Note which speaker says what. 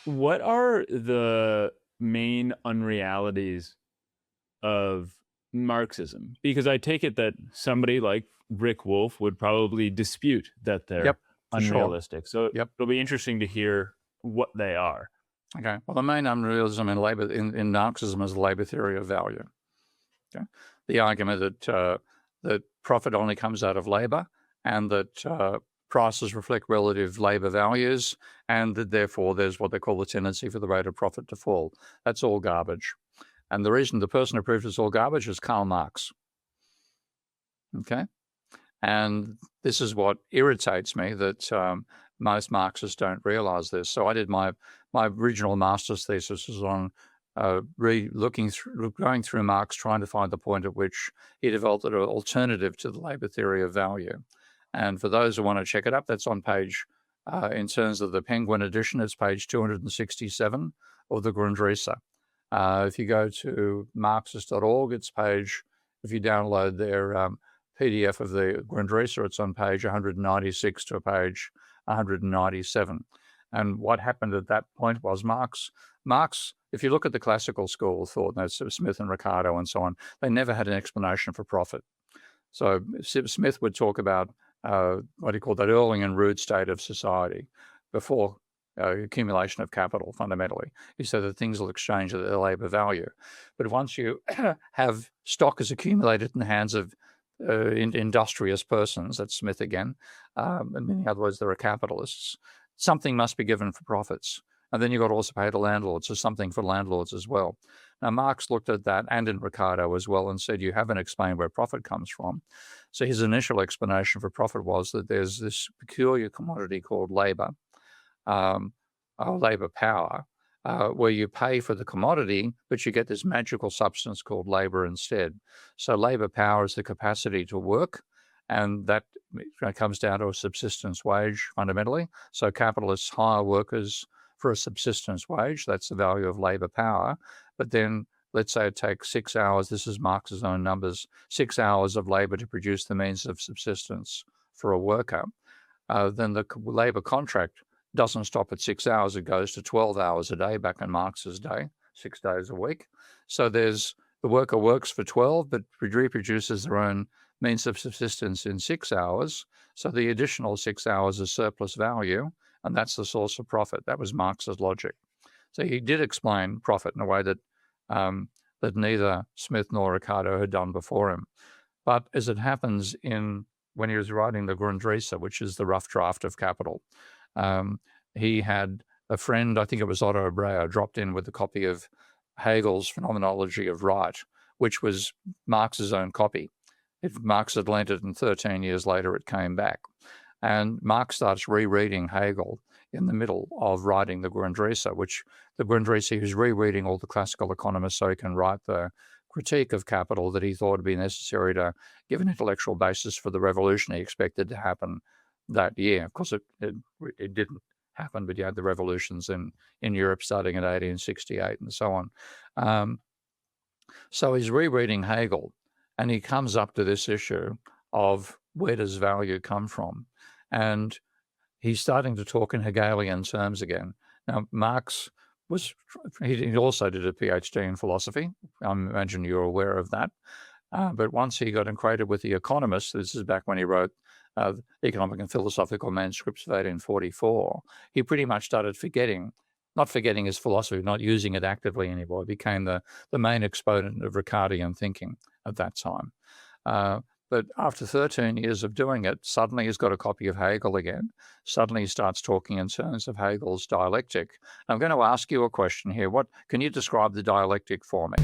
Speaker 1: what are the main unrealities of Marxism? Because I take it that somebody like Rick Wolf would probably dispute that
Speaker 2: Yep,
Speaker 1: they're
Speaker 2: for sure.
Speaker 1: unrealistic. So
Speaker 2: Yep.
Speaker 1: it'll be interesting to hear what they are.
Speaker 2: Okay. Well, the main unrealism in Marxism is the labor theory of value. Okay. The argument that profit only comes out of labor, and that prices reflect relative labor values, and that therefore there's what they call the tendency for the rate of profit to fall. That's all garbage. And the reason the person who proved it's all garbage is Karl Marx. Okay. And this is what irritates me, that most Marxists don't realize this. So I did my original master's thesis was on going through Marx, trying to find the point at which he developed an alternative to the labor theory of value. And for those who want to check it up, that's on page, in terms of the Penguin edition, it's page 267 of the Grundrisse. If you go to Marxist.org, it's page, if you download their PDF of the Grundrisse, it's on page 196 to page 197. And what happened at that point was Marx, if you look at the classical school of thought, that's Smith and Ricardo and so on, they never had an explanation for profit. So Smith would talk about what he called that early and rude state of society before accumulation of capital, fundamentally. He said that things will exchange at their labor value. But once you have stock is accumulated in the hands of industrious persons, that's Smith again, and in other words, there are capitalists, something must be given for profits. And then you've got to also pay the landlords, so something for landlords as well. Now, Marx looked at that, and in Ricardo as well, and said, you haven't explained where profit comes from. So his initial explanation for profit was that there's this peculiar commodity called labor, labor power, where you pay for the commodity, but you get this magical substance called labor instead. So labor power is the capacity to work, and that comes down to a subsistence wage fundamentally. So capitalists hire workers for a subsistence wage. That's the value of labor power. But then let's say it takes 6 hours, this is Marx's own numbers, 6 hours of labor to produce the means of subsistence for a worker. Then the labor contract doesn't stop at 6 hours, it goes to 12 hours a day back in Marx's day, 6 days a week. So there's the worker works for 12, but reproduces their own means of subsistence in 6 hours. So the additional 6 hours is surplus value, and that's the source of profit. That was Marx's logic. So he did explain profit in a way that that neither Smith nor Ricardo had done before him. But as it happens when he was writing the Grundrisse, which is the rough draft of Capital, he had a friend, I think it was Otto Breyer, dropped in with a copy of Hegel's Phenomenology of Right, which was Marx's own copy. If Marx had lent it, and 13 years later it came back. And Marx starts rereading Hegel in the middle of writing the Grundrisse, which the Grundrisse, he was rereading all the classical economists so he can write the critique of Capital that he thought would be necessary to give an intellectual basis for the revolution he expected to happen that year. Of course, it didn't happen, but you had the revolutions in Europe starting in 1868 and so on. So he's rereading Hegel, and he comes up to this issue of where does value come from? And he's starting to talk in Hegelian terms again. Now, Marx he also did a PhD in philosophy. I imagine you're aware of that. But once he got acquainted with the economist, this is back when he wrote economic and philosophical manuscripts of 1844, he pretty much started not forgetting his philosophy, not using it actively anymore. He became the main exponent of Ricardian thinking at that time. But after 13 years of doing it, suddenly he's got a copy of Hegel again. Suddenly he starts talking in terms of Hegel's dialectic. I'm going to ask you a question here. Can you describe the dialectic for me?